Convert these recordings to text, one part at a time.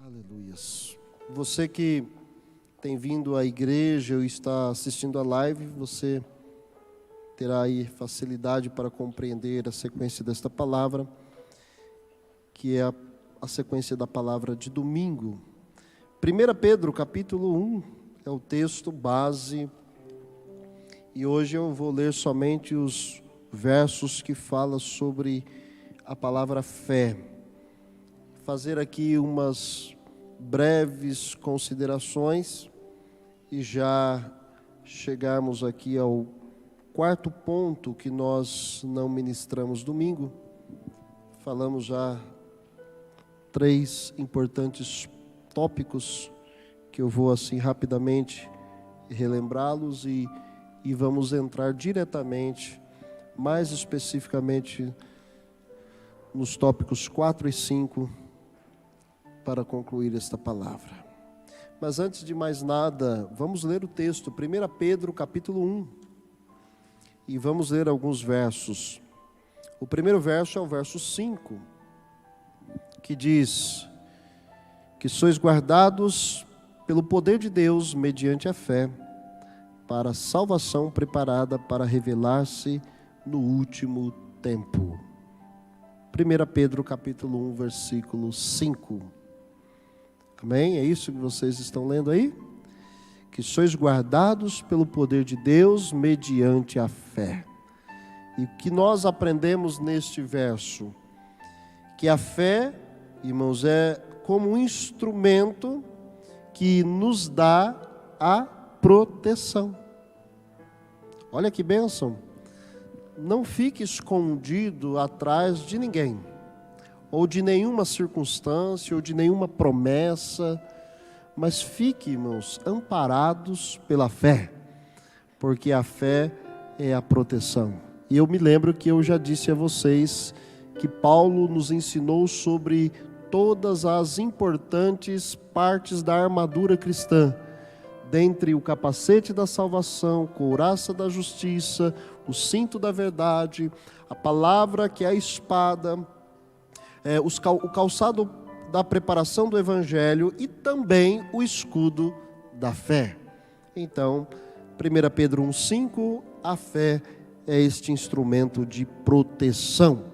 Aleluias. Você que tem vindo à igreja ou está assistindo a live, você terá aí facilidade para compreender a sequência desta palavra, que é a sequência da palavra de domingo. 1 Pedro, capítulo 1, é o texto base, e hoje eu vou ler somente os versos que falam sobre a palavra fé. Fazer aqui umas breves considerações e já chegarmos aqui ao quarto ponto que nós não ministramos domingo. Falamos já 3 importantes tópicos que eu vou assim rapidamente relembrá-los e vamos entrar diretamente, mais especificamente nos tópicos 4 e 5 para concluir esta palavra. Mas antes de mais nada, vamos ler o texto, 1 Pedro capítulo 1, e vamos ler alguns versos. O primeiro verso é o verso 5, que diz que sois guardados pelo poder de Deus mediante a fé, para a salvação preparada para revelar-se no último tempo. 1 Pedro capítulo 1, versículo 5. Amém? É isso que vocês estão lendo aí? Que sois guardados pelo poder de Deus mediante a fé. E o que nós aprendemos neste verso? Que a fé, irmãos, é como um instrumento que nos dá a proteção. Olha que bênção. Não fique escondido atrás de ninguém, ou de nenhuma circunstância, ou de nenhuma promessa, mas fique, irmãos, amparados pela fé, porque a fé é a proteção. E eu me lembro que eu já disse a vocês que Paulo nos ensinou sobre todas as importantes partes da armadura cristã, dentre o capacete da salvação, couraça da justiça, o cinto da verdade, a palavra que é a espada, o calçado da preparação do evangelho e também o escudo da fé. Então, 1 Pedro 1,5, a fé é este instrumento de proteção.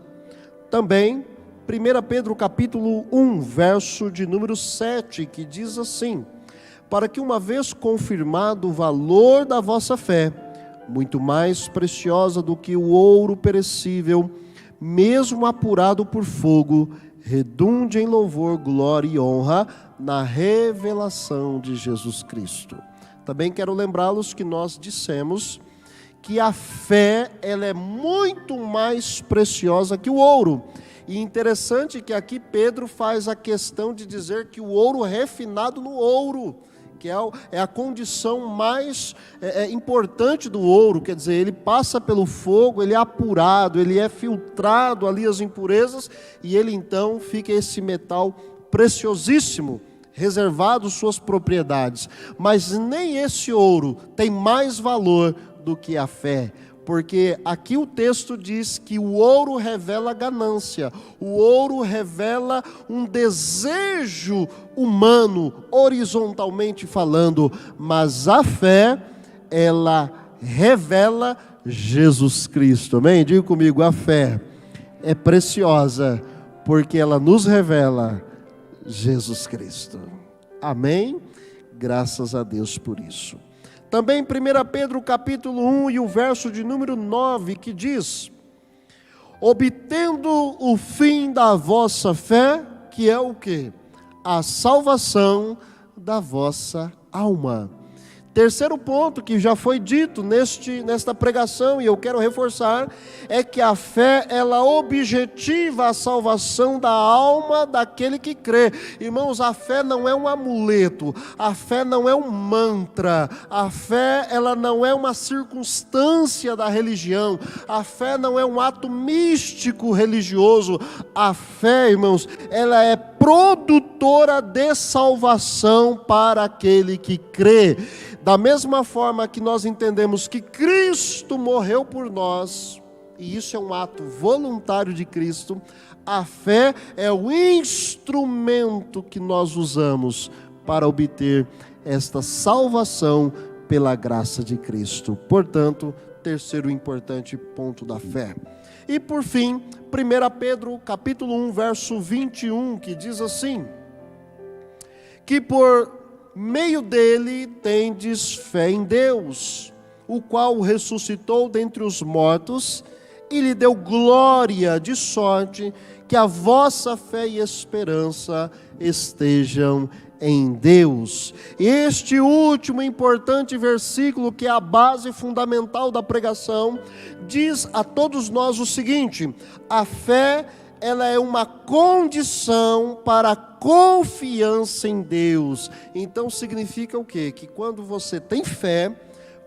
Também, 1 Pedro capítulo 1, verso de número 7, que diz assim: para que uma vez confirmado o valor da vossa fé, muito mais preciosa do que o ouro perecível, mesmo apurado por fogo, redunde em louvor, glória e honra na revelação de Jesus Cristo. Também quero lembrá-los que nós dissemos que a fé, ela é muito mais preciosa que o ouro. E interessante que aqui Pedro faz a questão de dizer que o ouro refinado no ouro, que é a condição mais importante do ouro, quer dizer, ele passa pelo fogo, ele é apurado, ele é filtrado ali as impurezas, e ele então fica esse metal preciosíssimo, reservado suas propriedades. Mas nem esse ouro tem mais valor do que a fé, porque aqui o texto diz que o ouro revela ganância, o ouro revela um desejo humano, horizontalmente falando, mas a fé, ela revela Jesus Cristo, amém? Diga comigo, a fé é preciosa, porque ela nos revela Jesus Cristo, amém? Graças a Deus por isso. Também 1 Pedro capítulo 1 e o verso de número 9, que diz: obtendo o fim da vossa fé, que é o quê? A salvação da vossa alma. Terceiro ponto que já foi dito nesta pregação, e eu quero reforçar, é que a fé, ela objetiva a salvação da alma daquele que crê. Irmãos, a fé não é um amuleto, a fé não é um mantra, a fé, ela não é uma circunstância da religião, a fé não é um ato místico religioso. A fé, irmãos, ela é produtora de salvação para aquele que crê. Da mesma forma que nós entendemos que Cristo morreu por nós, e isso é um ato voluntário de Cristo, A fé é o instrumento que nós usamos para obter esta salvação pela graça de Cristo. Portanto, terceiro importante ponto da fé. E por fim, 1 Pedro capítulo 1, verso 21, que diz assim: que por meio dele tendes fé em Deus, o qual o ressuscitou dentre os mortos e lhe deu glória, de sorte que a vossa fé e esperança estejam em Deus. Este último importante versículo, que é a base fundamental da pregação, diz a todos nós o seguinte: a fé, ela é uma condição para a confiança em Deus. Então significa o quê? Que quando você tem fé,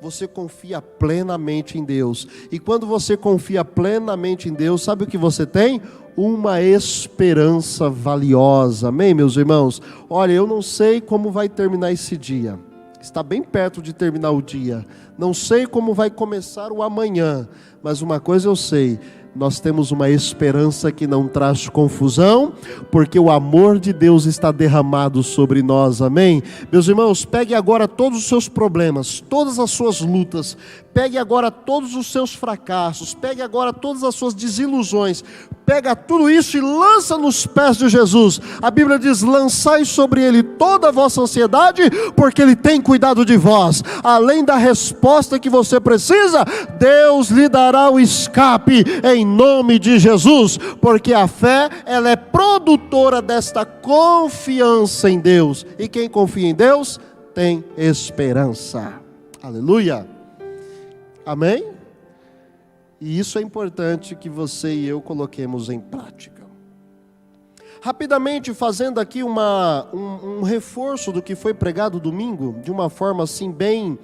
você confia plenamente em Deus. E quando você confia plenamente em Deus, sabe o que você tem? Uma esperança valiosa. Amém, meus irmãos? Olha, eu não sei como vai terminar esse dia. Está bem perto de terminar o dia. Não sei como vai começar o amanhã. Mas uma coisa eu sei: nós temos uma esperança que não traz confusão, porque o amor de Deus está derramado sobre nós, amém? Meus irmãos, pegue agora todos os seus problemas, todas as suas lutas, pegue agora todos os seus fracassos, pegue agora todas as suas desilusões, pega tudo isso e lança nos pés de Jesus. A Bíblia diz: lançai sobre Ele toda a vossa ansiedade, porque Ele tem cuidado de vós. Além da resposta que você precisa, Deus lhe dará o escape, em nome de Jesus, porque a fé, ela é produtora desta confiança em Deus, e quem confia em Deus, tem esperança. Aleluia, amém? E isso é importante que você e eu coloquemos em prática. Rapidamente, fazendo aqui um reforço do que foi pregado domingo, de uma forma assim bem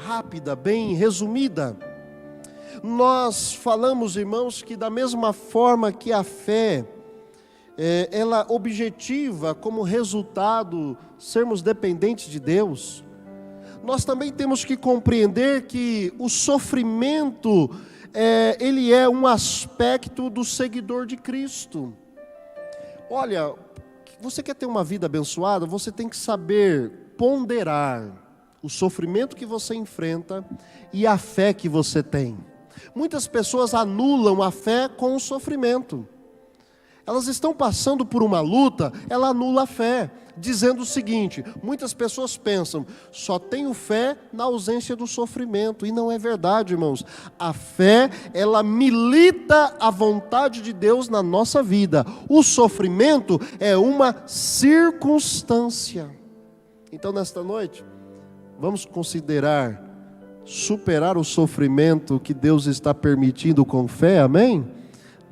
rápida, bem resumida. Nós falamos, irmãos, que da mesma forma que a fé, ela objetiva como resultado sermos dependentes de Deus, nós também temos que compreender que o sofrimento, ele é um aspecto do seguidor de Cristo. Olha, você quer ter uma vida abençoada, você tem que saber ponderar o sofrimento que você enfrenta e a fé que você tem. Muitas pessoas anulam a fé com o sofrimento. Elas estão passando por uma luta, ela anula a fé, dizendo o seguinte: muitas pessoas pensam, só tenho fé na ausência do sofrimento, e não é verdade, irmãos. A fé, ela milita a vontade de Deus na nossa vida. O sofrimento é uma circunstância. Então, nesta noite, vamos considerar superar o sofrimento que Deus está permitindo com fé, amém?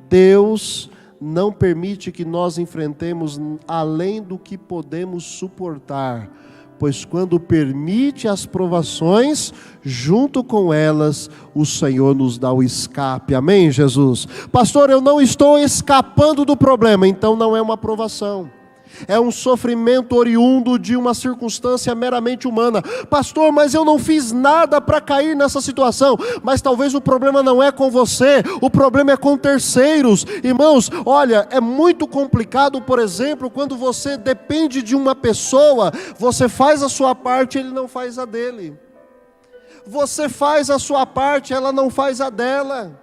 Deus não permite que nós enfrentemos além do que podemos suportar, pois quando permite as provações, junto com elas, o Senhor nos dá o escape, amém, Jesus? Pastor, eu não estou escapando do problema, então não é uma provação. É um sofrimento oriundo de uma circunstância meramente humana. Pastor, mas eu não fiz nada para cair nessa situação. Mas talvez o problema não é com você, o problema é com terceiros. Irmãos, olha, é muito complicado, por exemplo, quando você depende de uma pessoa, você faz a sua parte, ele não faz a dele. Você faz a sua parte, ela não faz a dela.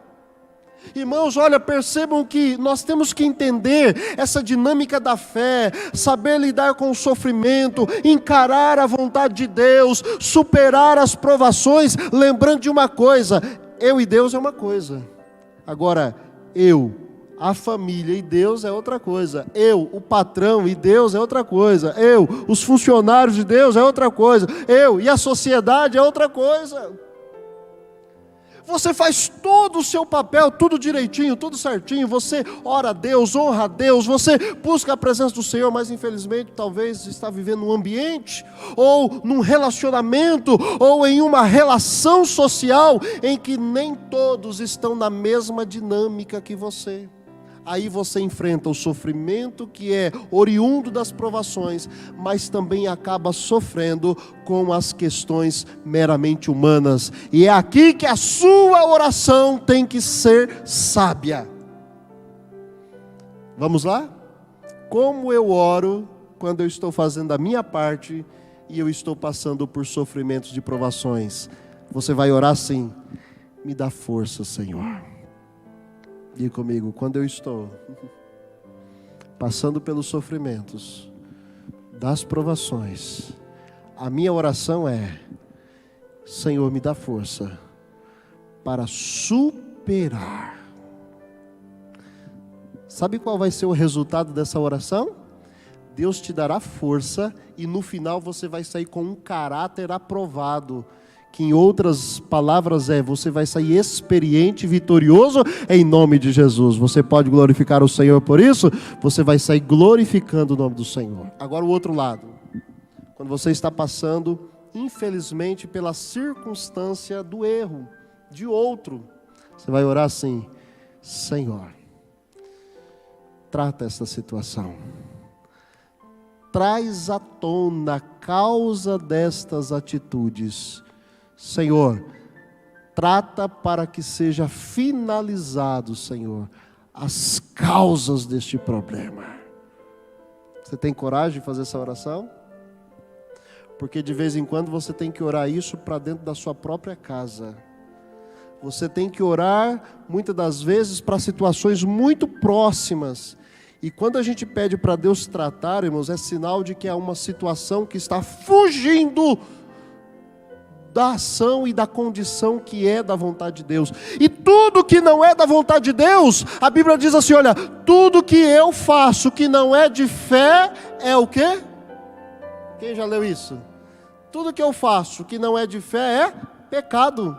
Irmãos, olha, percebam que nós temos que entender essa dinâmica da fé, saber lidar com o sofrimento, encarar a vontade de Deus, superar as provações, lembrando de uma coisa: eu e Deus é uma coisa, agora a família e Deus é outra coisa, o patrão e Deus é outra coisa, os funcionários de Deus é outra coisa, e a sociedade é outra coisa. Você faz todo o seu papel, tudo direitinho, tudo certinho, você ora a Deus, honra a Deus, você busca a presença do Senhor, mas infelizmente talvez está vivendo num ambiente, ou num relacionamento, ou em uma relação social, em que nem todos estão na mesma dinâmica que você. Aí você enfrenta o sofrimento que é oriundo das provações, mas também acaba sofrendo com as questões meramente humanas. E é aqui que a sua oração tem que ser sábia. Vamos lá? Como eu oro quando eu estou fazendo a minha parte e eu estou passando por sofrimentos de provações? Você vai orar assim: me dá força, Senhor. Diga comigo, quando eu estou passando pelos sofrimentos das provações, a minha oração é: Senhor, me dá força para superar. Sabe qual vai ser o resultado dessa oração? Deus te dará força e no final você vai sair com um caráter aprovado, que em outras palavras você vai sair experiente, vitorioso em nome de Jesus. Você pode glorificar o Senhor por isso? Você vai sair glorificando o nome do Senhor. Agora o outro lado, quando você está passando, infelizmente, pela circunstância do erro de outro, você vai orar assim: Senhor, trata essa situação, traz à tona a causa destas atitudes. Senhor, trata para que seja finalizado, Senhor, as causas deste problema. Você tem coragem de fazer essa oração? Porque de vez em quando você tem que orar isso para dentro da sua própria casa. Você tem que orar, muitas das vezes, para situações muito próximas. E quando a gente pede para Deus tratar, irmãos, é sinal de que é uma situação que está fugindo da ação e da condição que é da vontade de Deus. E tudo que não é da vontade de Deus, a Bíblia diz assim, olha, tudo que eu faço que não é de fé, é o quê? Quem já leu isso? Tudo que eu faço que não é de fé é pecado.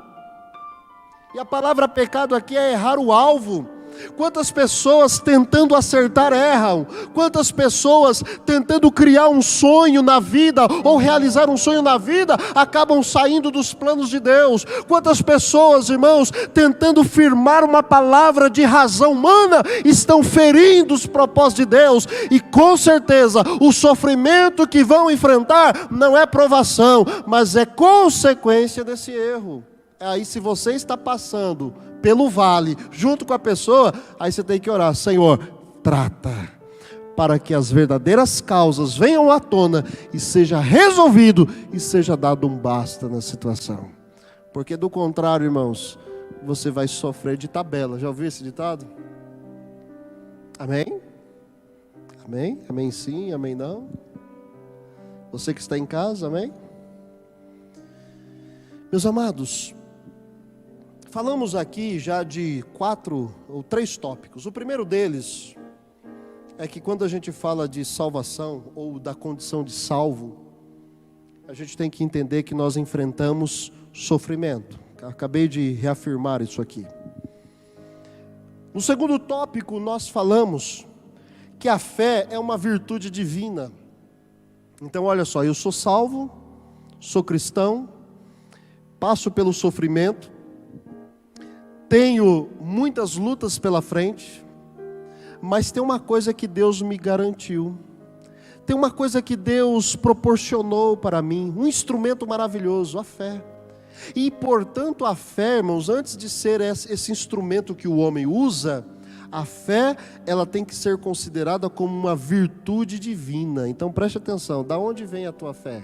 E a palavra pecado aqui é errar o alvo. Quantas pessoas tentando acertar erram? Quantas pessoas tentando criar um sonho na vida ou realizar um sonho na vida acabam saindo dos planos de Deus? Quantas pessoas, irmãos, tentando firmar uma palavra de razão humana estão ferindo os propósitos de Deus? E com certeza o sofrimento que vão enfrentar não é provação, mas é consequência desse erro. Aí se você está passando pelo vale, junto com a pessoa, aí você tem que orar: Senhor, trata, para que as verdadeiras causas venham à tona, e seja resolvido, e seja dado um basta na situação. Porque do contrário, irmãos, você vai sofrer de tabela. Já ouviu esse ditado? Amém? Amém? Amém sim, amém não? Você que está em casa, amém? Meus amados, falamos aqui já de 4 ou 3 tópicos. O primeiro deles é que quando a gente fala de salvação ou da condição de salvo, a gente tem que entender que nós enfrentamos sofrimento. Acabei de reafirmar isso aqui. No segundo tópico nós falamos que a fé é uma virtude divina. Então olha só, eu sou salvo, sou cristão, passo pelo sofrimento, tenho muitas lutas pela frente, mas tem uma coisa que Deus me garantiu, tem uma coisa que Deus proporcionou para mim, um instrumento maravilhoso, a fé. E portanto a fé, irmãos, antes de ser esse instrumento que o homem usa, a fé, ela tem que ser considerada como uma virtude divina. Então preste atenção, da onde vem a tua fé?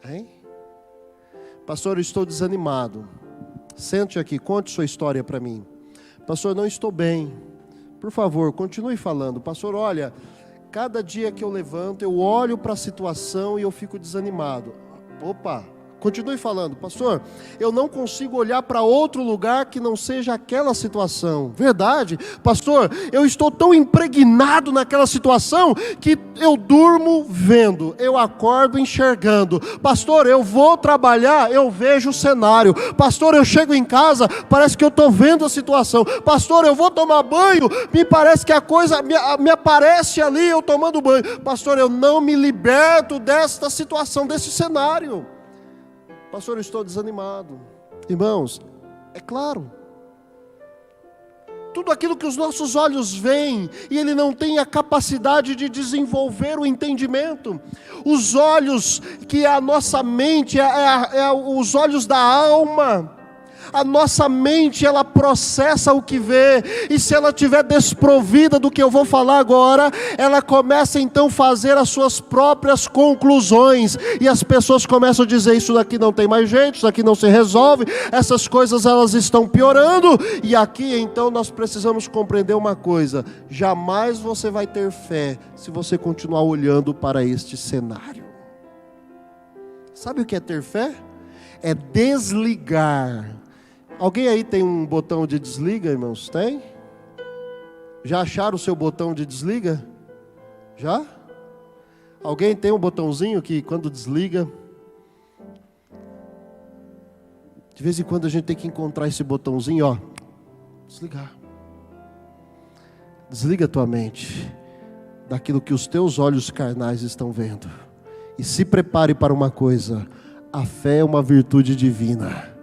Hein? Pastor, eu estou desanimado. Sente aqui, conte sua história para mim. Pastor, não estou bem. Por favor, continue falando. Pastor, olha, cada dia que eu levanto, eu olho para a situação e eu fico desanimado. Opa, continue falando. Pastor, eu não consigo olhar para outro lugar que não seja aquela situação. Verdade. Pastor, eu estou tão impregnado naquela situação que eu durmo vendo, eu acordo enxergando. Pastor, eu vou trabalhar, eu vejo o cenário. Pastor, eu chego em casa, parece que eu estou vendo a situação. Pastor, eu vou tomar banho, me parece que a coisa me aparece ali, eu tomando banho. Pastor, eu não me liberto desta situação, desse cenário. Pastor, eu estou desanimado. Irmãos, é claro, tudo aquilo que os nossos olhos veem, e ele não tem a capacidade de desenvolver o entendimento. Os olhos que é a nossa mente, os olhos da alma. A nossa mente, ela processa o que vê, e se ela estiver desprovida do que eu vou falar agora, ela começa então a fazer as suas próprias conclusões, e as pessoas começam a dizer: isso daqui não tem mais jeito, isso daqui não se resolve, essas coisas elas estão piorando. E aqui então nós precisamos compreender uma coisa: jamais você vai ter fé se você continuar olhando para este cenário. Sabe o que é ter fé? É desligar. Alguém aí tem um botão de desliga, irmãos? Tem? Já acharam o seu botão de desliga? Já? Alguém tem um botãozinho que quando desliga, de vez em quando a gente tem que encontrar esse botãozinho, ó, desligar. Desliga a tua mente daquilo que os teus olhos carnais estão vendo, e se prepare para uma coisa: a fé é uma virtude divina.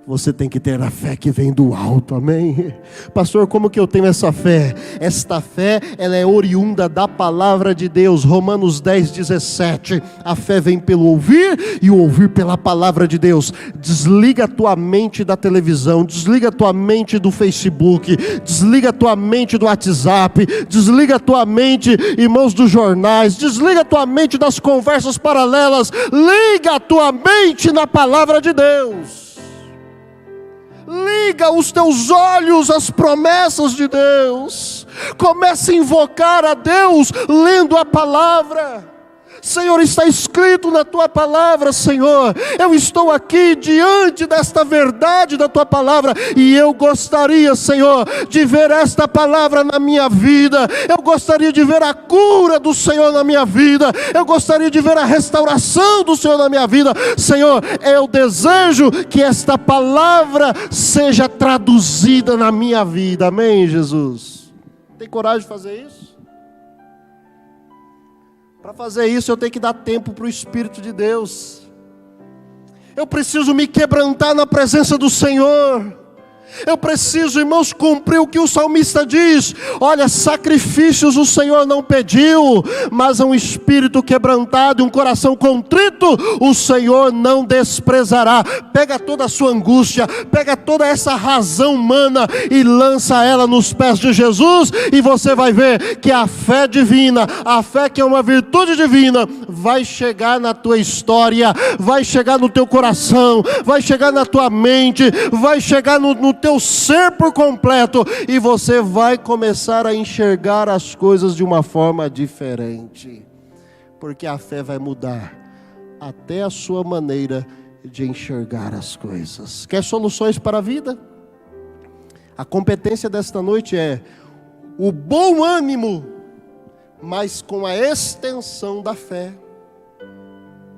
Você tem que ter a fé que vem do alto, amém? Pastor, como que eu tenho essa fé? Esta fé, ela é oriunda da palavra de Deus. Romanos 10:17. A fé vem pelo ouvir, e o ouvir pela palavra de Deus. Desliga a tua mente da televisão, desliga a tua mente do Facebook, desliga a tua mente do WhatsApp, desliga a tua mente, irmãos, dos jornais, desliga a tua mente das conversas paralelas, liga a tua mente na palavra de Deus. Liga os teus olhos às promessas de Deus. Comece a invocar a Deus lendo a palavra. Senhor, está escrito na tua palavra, Senhor. Eu estou aqui diante desta verdade da tua palavra, e eu gostaria, Senhor, de ver esta palavra na minha vida. Eu gostaria de ver a cura do Senhor na minha vida. Eu gostaria de ver a restauração do Senhor na minha vida. Senhor, eu desejo que esta palavra seja traduzida na minha vida. Amém, Jesus? Tem coragem de fazer isso? Para fazer isso eu tenho que dar tempo para o Espírito de Deus. Eu preciso me quebrantar na presença do Senhor. Eu preciso, irmãos, cumprir o que o salmista diz. Olha, sacrifícios o Senhor não pediu, mas um espírito quebrantado e um coração contrito o Senhor não desprezará. Pega toda a sua angústia, pega toda essa razão humana e lança ela nos pés de Jesus, e você vai ver que a fé divina, a fé que é uma virtude divina, vai chegar na tua história, vai chegar no teu coração, vai chegar na tua mente, vai chegar no teu ser por completo, e você vai começar a enxergar as coisas de uma forma diferente, porque a fé vai mudar até a sua maneira de enxergar as coisas. Quer soluções para a vida? A competência desta noite é o bom ânimo, mas com a extensão da fé,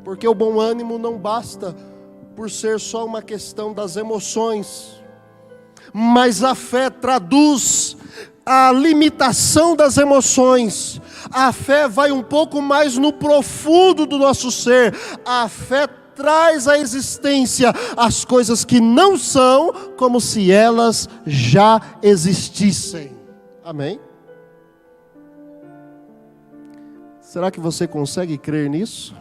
porque o bom ânimo não basta por ser só uma questão das emoções, mas a fé traduz a limitação das emoções. A fé vai um pouco mais no profundo do nosso ser. A fé traz à existência as coisas que não são, como se elas já existissem. Amém? Será que você consegue crer nisso?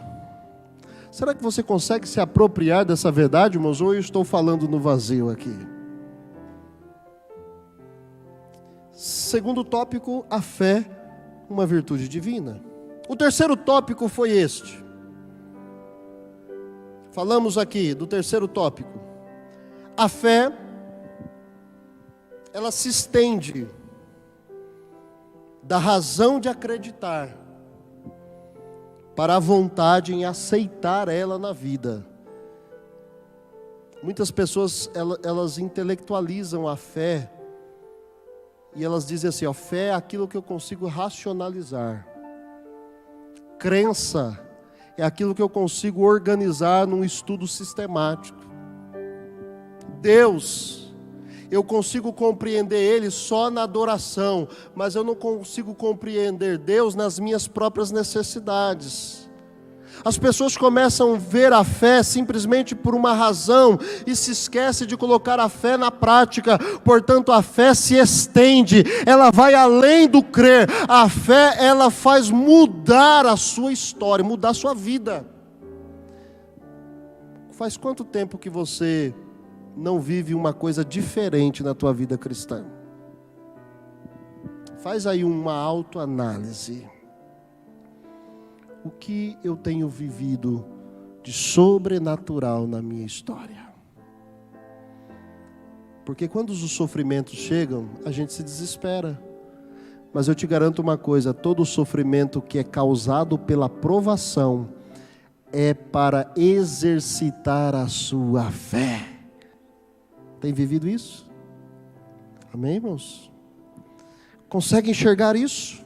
Será que você consegue se apropriar dessa verdade, irmãos? Ou eu estou falando no vazio aqui? Segundo tópico, a fé, uma virtude divina. O terceiro tópico foi este. Falamos aqui do terceiro tópico. A fé, ela se estende da razão de acreditar para a vontade em aceitar ela na vida. Muitas pessoas, elas intelectualizam a fé, e elas dizem assim, ó, fé é aquilo que eu consigo racionalizar. Crença é aquilo que eu consigo organizar num estudo sistemático. Deus, eu consigo compreender Ele só na adoração, mas eu não consigo compreender Deus nas minhas próprias necessidades. As pessoas começam a ver a fé simplesmente por uma razão e se esquece de colocar a fé na prática. Portanto, a fé se estende, ela vai além do crer. A fé, ela faz mudar a sua história, mudar a sua vida. Faz quanto tempo que você não vive uma coisa diferente na tua vida cristã. Faz aí uma autoanálise. O que eu tenho vivido de sobrenatural na minha história? Porque quando os sofrimentos chegam, a gente se desespera. Mas eu te garanto uma coisa, todo sofrimento que é causado pela provação é para exercitar a sua fé. Tem vivido isso? Amém, irmãos? Consegue enxergar isso?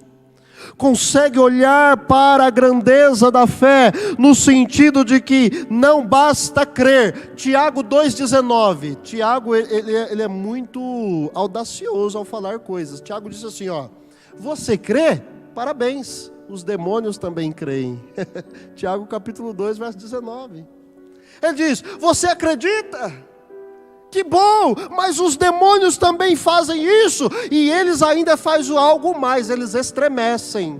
Consegue olhar para a grandeza da fé, no sentido de que não basta crer. Tiago 2,19. Tiago, ele é muito audacioso ao falar coisas. Tiago diz assim, ó: você crê? Parabéns, os demônios também creem. Tiago capítulo 2, verso 19. Ele diz, você acredita? Que bom, mas os demônios também fazem isso, e eles ainda fazem algo mais, eles estremecem.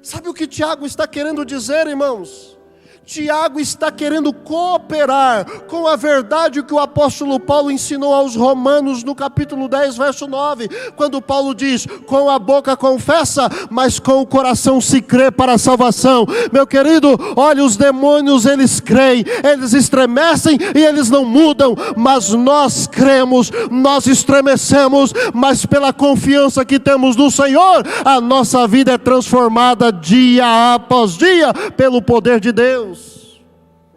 Sabe o que Tiago está querendo dizer, irmãos? Tiago está querendo cooperar com a verdade que o apóstolo Paulo ensinou aos romanos no capítulo 10, verso 9, quando Paulo diz, com a boca confessa, mas com o coração se crê para a salvação. Meu querido, olha, os demônios eles creem, eles estremecem e eles não mudam, mas nós cremos, nós estremecemos, mas pela confiança que temos no Senhor, a nossa vida é transformada dia após dia, pelo poder de Deus.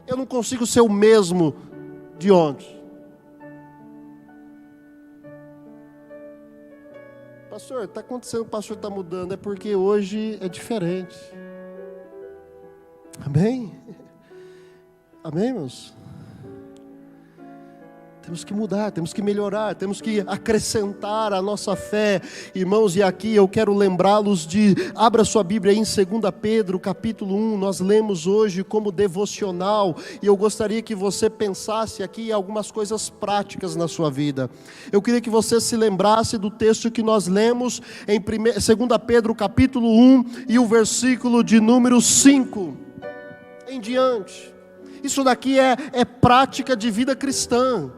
Eu não consigo ser o mesmo de ontem. Pastor, está acontecendo, o pastor está mudando. É porque hoje é diferente. Amém? Amém, irmãos? Temos que mudar, temos que melhorar, temos que acrescentar a nossa fé. Irmãos, e aqui eu quero lembrá-los de, abra sua Bíblia aí em 2 Pedro, capítulo 1, nós lemos hoje como devocional, e eu gostaria que você pensasse aqui em algumas coisas práticas na sua vida. Eu queria que você se lembrasse do texto que nós lemos em 2 Pedro, capítulo 1, e o versículo de número 5 em diante. Isso daqui é prática de vida cristã.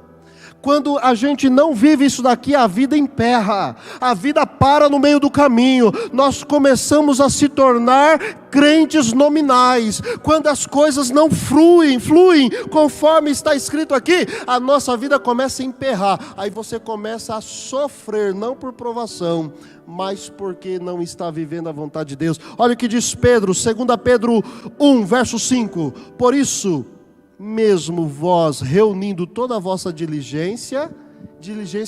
Quando a gente não vive isso daqui, a vida emperra, a vida para no meio do caminho, nós começamos a se tornar crentes nominais. Quando as coisas não fluem conforme está escrito aqui, a nossa vida começa a emperrar, aí você começa a sofrer, não por provação, mas porque não está vivendo a vontade de Deus. Olha o que diz Pedro, 2 Pedro 1, verso 5, por isso, mesmo vós reunindo toda a vossa diligência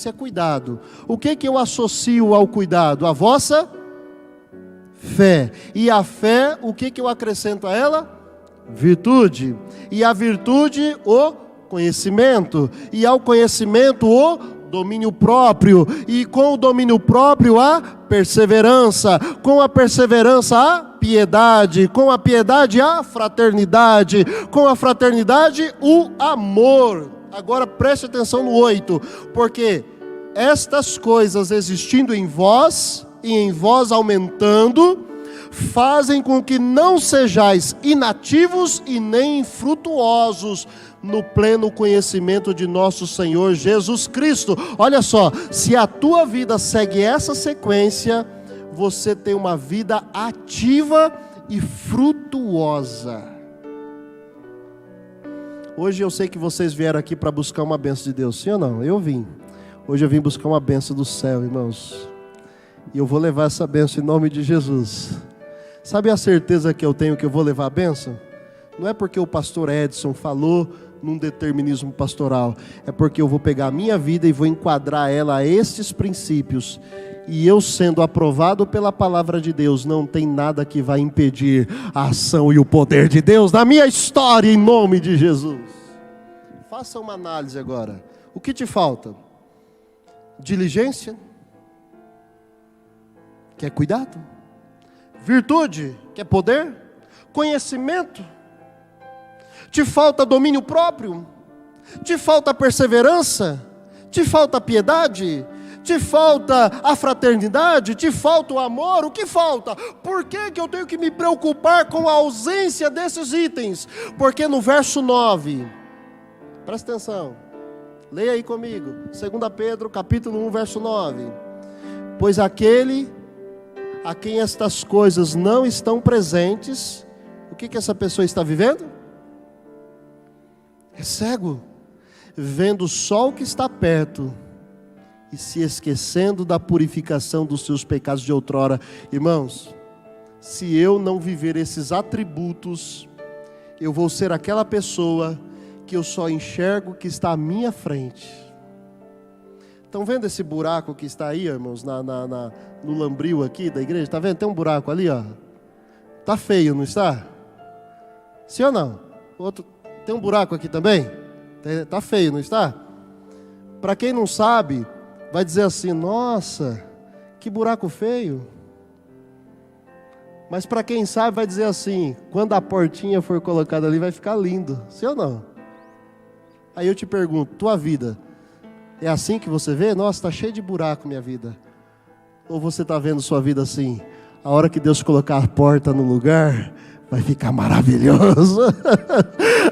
é cuidado. O que eu associo ao cuidado? A vossa fé. E a fé, o que eu acrescento a ela? Virtude. E a virtude, o conhecimento. E ao conhecimento, o domínio próprio. E com o domínio próprio, a perseverança. Com a perseverança, a piedade. Com a piedade, a fraternidade. Com a fraternidade, o amor. Agora preste atenção no 8. Porque estas coisas existindo em vós, e em vós aumentando, fazem com que não sejais inativos e nem infrutuosos no pleno conhecimento de nosso Senhor Jesus Cristo. Olha só, se a tua vida segue essa sequência, você tem uma vida ativa e frutuosa. Hoje eu sei que vocês vieram aqui para buscar uma bênção de Deus, sim ou não? Eu vim. Hoje eu vim buscar uma bênção do céu, irmãos. E eu vou levar essa bênção em nome de Jesus. Sabe a certeza que eu tenho que eu vou levar a bênção? Não é porque o pastor Edson falou num determinismo pastoral. É porque eu vou pegar a minha vida e vou enquadrar ela a estes princípios. E eu sendo aprovado pela palavra de Deus, não tem nada que vai impedir a ação e o poder de Deus na minha história, em nome de Jesus. Faça uma análise agora. O que te falta? Diligência? Quer cuidado? Virtude? Quer poder? Conhecimento? Te falta domínio próprio? Te falta perseverança? Te falta piedade? Te falta a fraternidade? Te falta o amor? O que falta? Por que eu tenho que me preocupar com a ausência desses itens? Porque no verso 9, Presta atenção. Leia aí comigo. 2 Pedro, capítulo 1, verso 9. Pois aquele a quem estas coisas não estão presentes, o que essa pessoa está vivendo? É cego, vendo o sol que está perto e se esquecendo da purificação dos seus pecados de outrora. Irmãos, se eu não viver esses atributos, eu vou ser aquela pessoa que eu só enxergo que está à minha frente. Estão vendo esse buraco que está aí, irmãos, no lambril aqui da igreja? Está vendo? Tem um buraco ali, ó. Está feio, não está? Sim ou não? Outro, tem um buraco aqui também? Está feio, não está? Para quem não sabe, vai dizer assim, nossa, que buraco feio. Mas para quem sabe, vai dizer assim, quando a portinha for colocada ali, vai ficar lindo. Sim ou não? Aí eu te pergunto, tua vida, é assim que você vê? Nossa, está cheio de buraco minha vida. Ou você está vendo sua vida assim? A hora que Deus colocar a porta no lugar, vai ficar maravilhoso.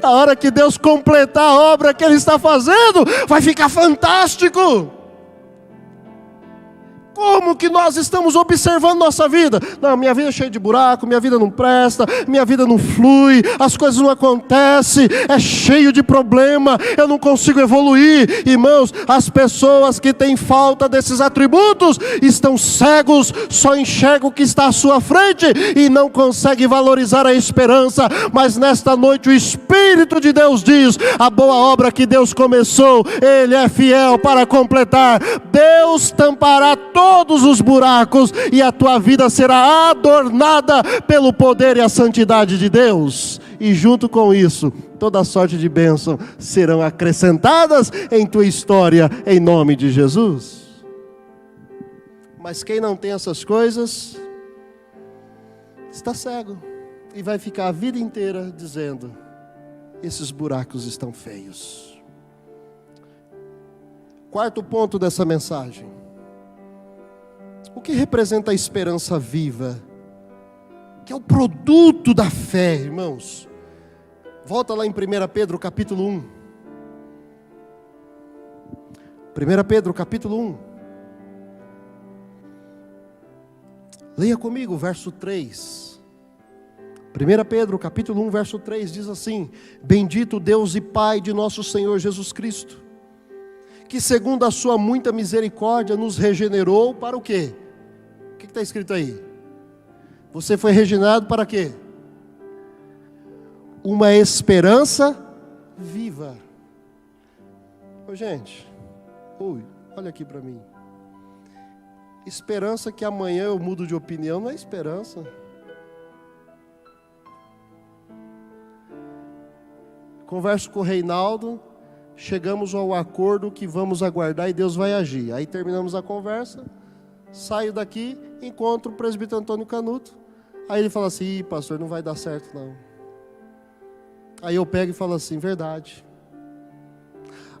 A hora que Deus completar a obra que Ele está fazendo, vai ficar fantástico. Como que nós estamos observando nossa vida? Não, minha vida é cheia de buraco, minha vida não presta, minha vida não flui, as coisas não acontecem, é cheio de problema, eu não consigo evoluir. Irmãos, as pessoas que têm falta desses atributos estão cegos, só enxergam o que está à sua frente e não conseguem valorizar a esperança. Mas nesta noite o Espírito de Deus diz, a boa obra que Deus começou, Ele é fiel para completar. Deus tampará todos os buracos e a tua vida será adornada pelo poder e a santidade de Deus. E junto com isso, toda sorte de bênção serão acrescentadas em tua história, em nome de Jesus. Mas quem não tem essas coisas, está cego e vai ficar a vida inteira dizendo, esses buracos estão feios. Quarto ponto dessa mensagem. O que representa a esperança viva? Que é o produto da fé, irmãos. Volta lá em 1 Pedro capítulo 1. 1 Pedro capítulo 1. Leia comigo o verso 3. 1 Pedro capítulo 1, verso 3 diz assim: Bendito Deus e Pai de nosso Senhor Jesus Cristo, que segundo a sua muita misericórdia nos regenerou para o quê? O que está escrito aí? Você foi regenerado para quê? Uma esperança viva. Ô gente, olha aqui para mim. Esperança que amanhã eu mudo de opinião não é esperança. Converso com o Reinaldo, chegamos ao acordo que vamos aguardar e Deus vai agir. Aí terminamos a conversa, saio daqui, encontro o presbítero Antônio Canuto. Aí ele fala assim, pastor, não vai dar certo não. Aí eu pego e falo assim, verdade.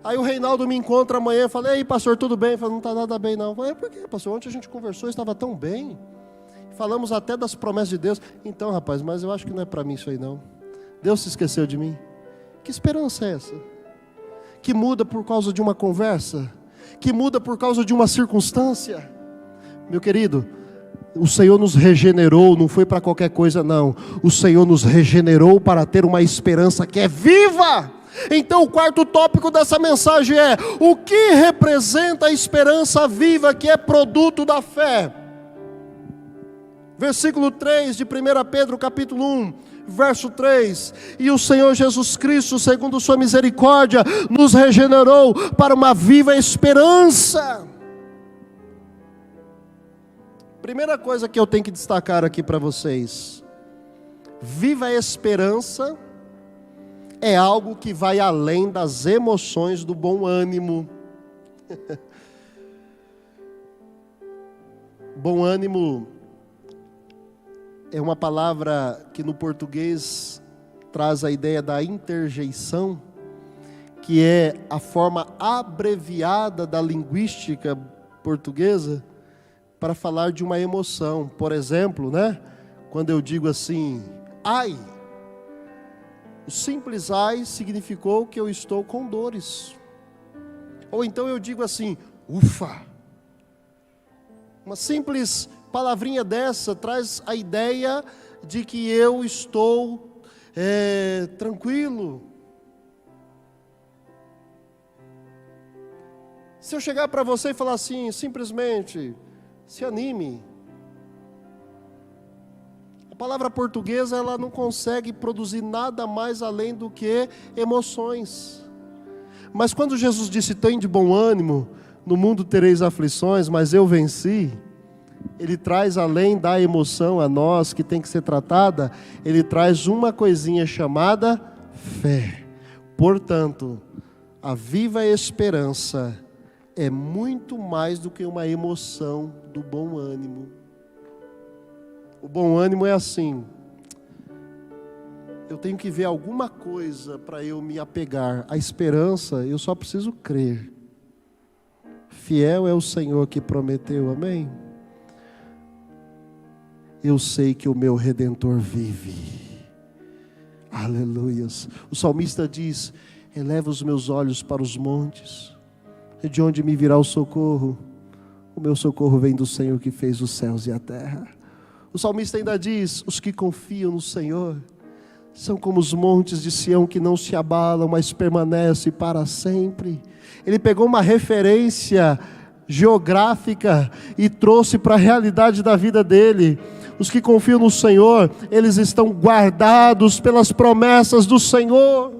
Aí o Reinaldo me encontra amanhã e fala, ei pastor, tudo bem? Eu falo, não está nada bem não. Eu falo, por quê, pastor? Ontem a gente conversou, estava tão bem. Falamos até das promessas de Deus. Então rapaz, mas eu acho que não é para mim isso aí não. Deus se esqueceu de mim. Que esperança é essa? Que muda por causa de uma conversa? Que muda por causa de uma circunstância? Meu querido, o Senhor nos regenerou, não foi para qualquer coisa não. O Senhor nos regenerou para ter uma esperança que é viva. Então o quarto tópico dessa mensagem é: o que representa a esperança viva que é produto da fé? Versículo 3 de 1 Pedro capítulo 1, verso 3: E o Senhor Jesus Cristo, segundo sua misericórdia, nos regenerou para uma viva esperança. Primeira coisa que eu tenho que destacar aqui para vocês: viva esperança é algo que vai além das emoções do bom ânimo. Bom ânimo é uma palavra que no português traz a ideia da interjeição, que é a forma abreviada da linguística portuguesa para falar de uma emoção. Por exemplo, quando eu digo assim, ai, O simples ai significou que eu estou com dores. Ou então eu digo assim, ufa. Uma simples palavrinha dessa traz a ideia de que eu estou tranquilo. Se eu chegar para você e falar assim, simplesmente, se anime. A palavra portuguesa, ela não consegue produzir nada mais além do que emoções. Mas quando Jesus disse, tem de bom ânimo, no mundo tereis aflições, mas eu venci, ele traz além da emoção a nós, que tem que ser tratada, ele traz uma coisinha chamada fé. Portanto, a viva esperança é muito mais do que uma emoção do bom ânimo. O bom ânimo é assim, eu tenho que ver alguma coisa para eu me apegar. A esperança, eu só preciso crer. Fiel é o Senhor que prometeu, amém? Eu sei que o meu Redentor vive. Aleluias. O salmista diz, eleva os meus olhos para os montes, de onde me virá o socorro? O meu socorro vem do Senhor que fez os céus e a terra. O salmista ainda diz, os que confiam no Senhor são como os montes de Sião que não se abalam, mas permanecem para sempre. Ele pegou uma referência geográfica e trouxe para a realidade da vida dele. Os que confiam no Senhor, eles estão guardados pelas promessas do Senhor.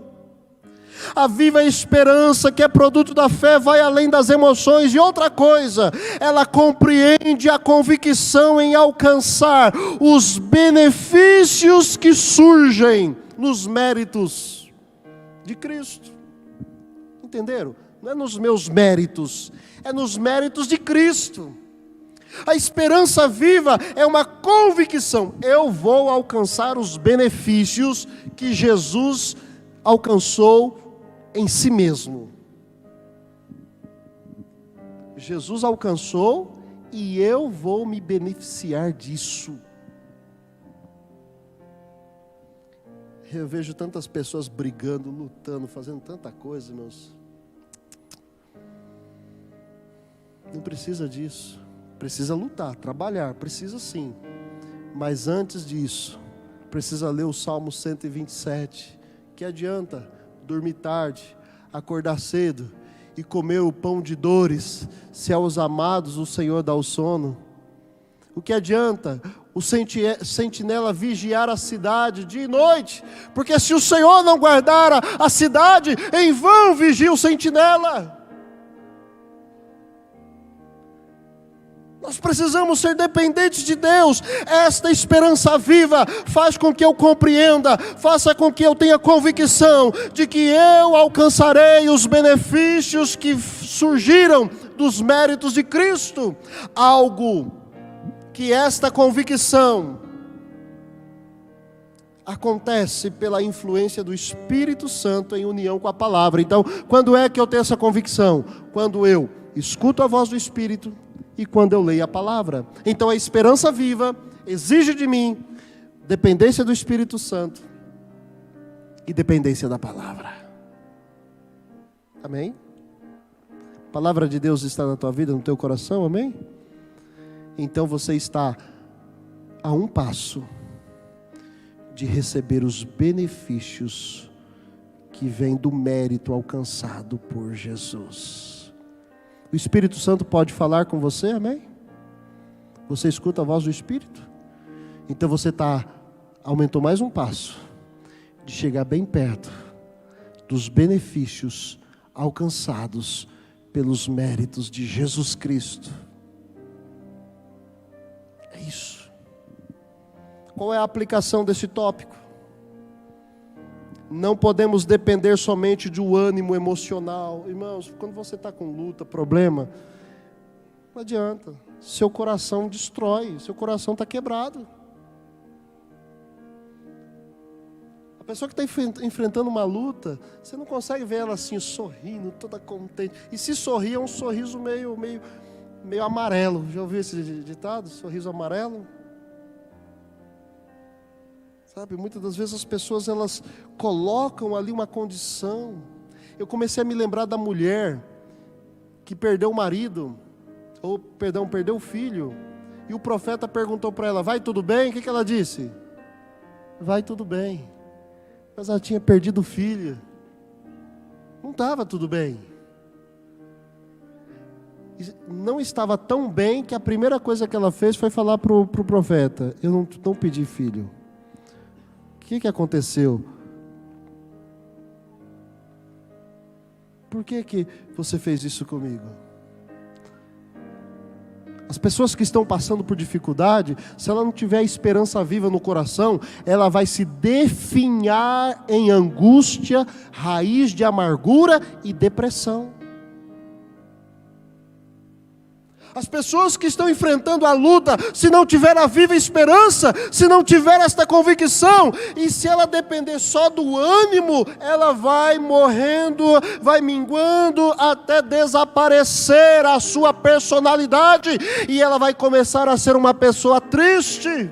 A viva esperança, que é produto da fé, vai além das emoções. E outra coisa, ela compreende a convicção em alcançar os benefícios que surgem nos méritos de Cristo. Entenderam? Não é nos meus méritos, é nos méritos de Cristo. A esperança viva é uma convicção. Eu vou alcançar os benefícios que Jesus alcançou em si mesmo. Jesus alcançou e eu vou me beneficiar disso. Eu vejo tantas pessoas brigando, lutando, fazendo tanta coisa, irmãos. Não precisa disso. Precisa lutar, trabalhar, precisa sim. Mas antes disso, precisa ler o Salmo 127. Que adianta dormir tarde, acordar cedo e comer o pão de dores, se aos amados o Senhor dá o sono? O que adianta o sentinela vigiar a cidade dia e noite? Porque se o Senhor não guardar a cidade, em vão vigia o sentinela. Nós precisamos ser dependentes de Deus. Esta esperança viva faz com que eu compreenda, faça com que eu tenha convicção de que eu alcançarei os benefícios que surgiram dos méritos de Cristo. Algo que esta convicção acontece pela influência do Espírito Santo em união com a palavra. Então, quando é que eu tenho essa convicção? Quando eu escuto a voz do Espírito e quando eu leio a palavra. Então a esperança viva exige de mim dependência do Espírito Santo e dependência da palavra. Amém? A palavra de Deus está na tua vida, no teu coração, amém? Então você está a um passo de receber os benefícios que vêm do mérito alcançado por Jesus. O Espírito Santo pode falar com você, amém? Você escuta a voz do Espírito? Então você aumentou mais um passo de chegar bem perto dos benefícios alcançados pelos méritos de Jesus Cristo. É isso. Qual é a aplicação desse tópico? Não podemos depender somente de um ânimo emocional. Irmãos, quando você está com luta, problema, não adianta. Seu coração destrói, seu coração está quebrado. A pessoa que está enfrentando uma luta, você não consegue ver ela assim, sorrindo, toda contente. E se sorrir, é um sorriso meio amarelo. Já ouviu esse ditado? Sorriso amarelo? Sabe, muitas das vezes as pessoas elas colocam ali uma condição. Eu comecei a me lembrar da mulher que perdeu o marido, perdeu o filho, e o profeta perguntou para ela: vai tudo bem? O que ela disse? Vai tudo bem. Mas ela tinha perdido o filho, não estava tudo bem. Não estava tão bem que a primeira coisa que ela fez foi falar para o profeta: eu não pedi filho. O que aconteceu? Por que você fez isso comigo? As pessoas que estão passando por dificuldade, se ela não tiver esperança viva no coração, ela vai se definhar em angústia, raiz de amargura e depressão. As pessoas que estão enfrentando a luta, se não tiver a viva esperança, se não tiver esta convicção, e se ela depender só do ânimo, ela vai morrendo, vai minguando, até desaparecer a sua personalidade, e ela vai começar a ser uma pessoa triste,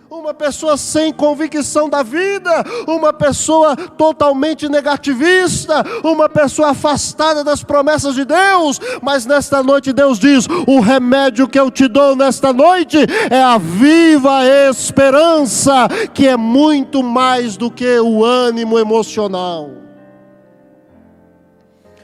uma pessoa sem convicção da vida, uma pessoa totalmente negativista, uma pessoa afastada das promessas de Deus. Mas nesta noite Deus diz: o remédio que eu te dou nesta noite é a viva esperança, que é muito mais do que o ânimo emocional.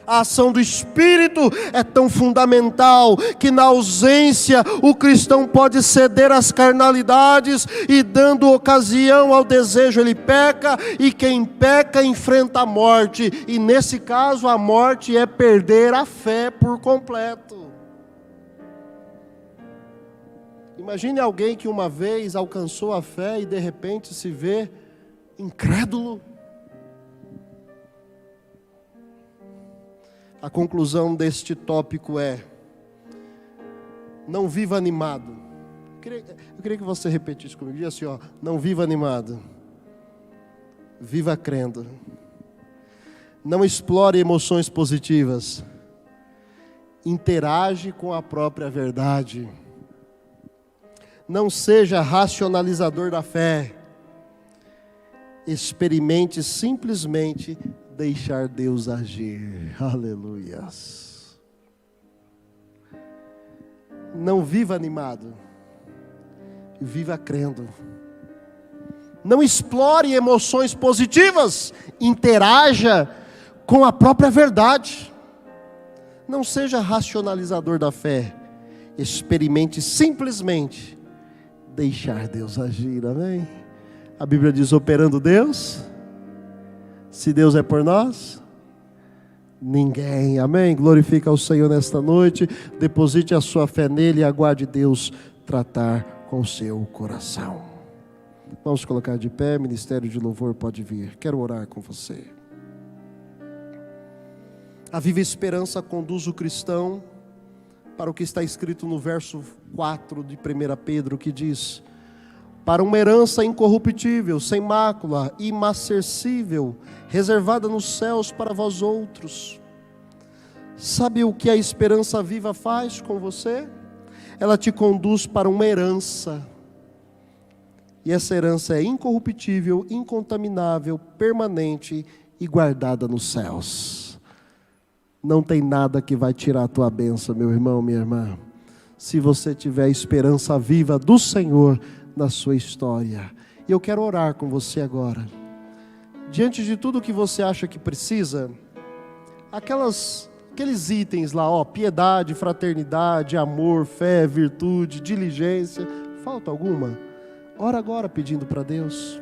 A ação do Espírito é tão fundamental que na ausência o cristão pode ceder às carnalidades, e dando ocasião ao desejo ele peca, e quem peca enfrenta a morte, e nesse caso a morte é perder a fé por completo. Imagine alguém que uma vez alcançou a fé e de repente se vê incrédulo. A conclusão deste tópico é: não viva animado. Eu queria que você repetisse comigo. Diga assim, não viva animado, viva crendo. Não explore emoções positivas, interage com a própria verdade. Não seja racionalizador da fé, experimente simplesmente deixar Deus agir. Aleluias. Não viva animado, viva crendo. Não explore emoções positivas, interaja com a própria verdade. Não seja racionalizador da fé, experimente simplesmente deixar Deus agir. Amém? A Bíblia diz: operando Deus, se Deus é por nós, ninguém. Amém? Glorifica ao Senhor nesta noite. Deposite a sua fé nele e aguarde Deus tratar com o seu coração. Vamos colocar de pé. Ministério de louvor pode vir. Quero orar com você. A viva esperança conduz o cristão para o que está escrito no verso 4 de 1 Pedro, que diz: para uma herança incorruptível, sem mácula, imarcessível, reservada nos céus para vós outros. Sabe o que a esperança viva faz com você? Ela te conduz para uma herança. E essa herança é incorruptível, incontaminável, permanente e guardada nos céus. Não tem nada que vai tirar a tua bênção, meu irmão, minha irmã. Se você tiver a esperança viva do Senhor na sua história. E eu quero orar com você agora. Diante de tudo que você acha que precisa, aqueles itens lá, piedade, fraternidade, amor, fé, virtude, diligência, falta alguma? Ora agora pedindo para Deus.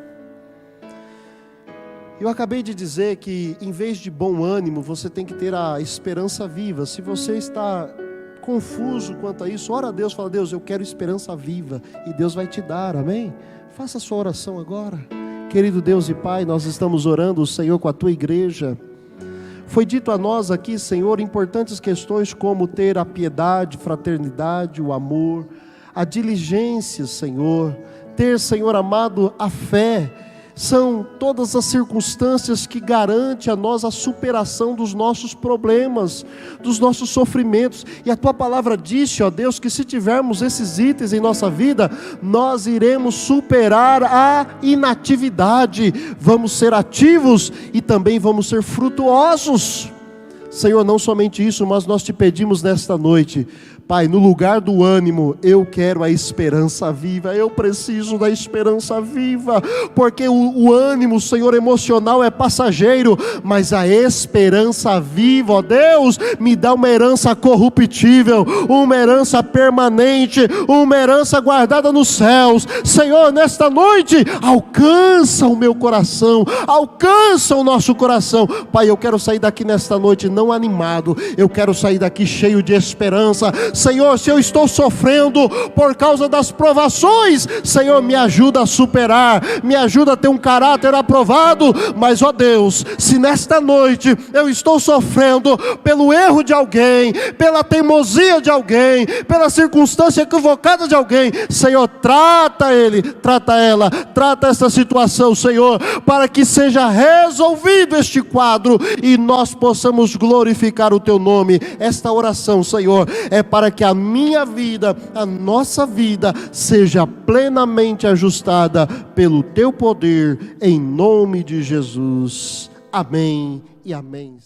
Eu acabei de dizer que em vez de bom ânimo, você tem que ter a esperança viva. Se você está confuso quanto a isso, ora a Deus, fala: Deus, eu quero esperança viva, e Deus vai te dar, amém? Faça a sua oração agora. Querido Deus e Pai, nós estamos orando, Senhor, com a Tua igreja. Foi dito a nós aqui, Senhor, importantes questões como ter a piedade, fraternidade, o amor, a diligência, Senhor, ter, Senhor amado, a fé. são todas as circunstâncias que garantem a nós a superação dos nossos problemas, dos nossos sofrimentos. E a Tua palavra disse, ó Deus, que se tivermos esses itens em nossa vida, nós iremos superar a inatividade, vamos ser ativos e também vamos ser frutuosos. Senhor, não somente isso, mas nós te pedimos nesta noite, Pai, no lugar do ânimo, eu quero a esperança viva, eu preciso da esperança viva, porque o ânimo, Senhor, emocional é passageiro, mas a esperança viva, ó Deus, me dá uma herança corruptível, uma herança permanente, uma herança guardada nos céus. Senhor, nesta noite, alcança o meu coração, alcança o nosso coração. Pai, eu quero sair daqui nesta noite não animado, eu quero sair daqui cheio de esperança. Senhor, se eu estou sofrendo por causa das provações, Senhor, me ajuda a superar, me ajuda a ter um caráter aprovado. Mas, ó Deus, se nesta noite eu estou sofrendo pelo erro de alguém, pela teimosia de alguém, pela circunstância equivocada de alguém, Senhor, trata ele, trata ela, trata esta situação, Senhor, para que seja resolvido este quadro e nós possamos glorificar o Teu nome. Esta oração, Senhor, é para que a minha vida, a nossa vida, seja plenamente ajustada pelo Teu poder, em nome de Jesus. Amém e amém.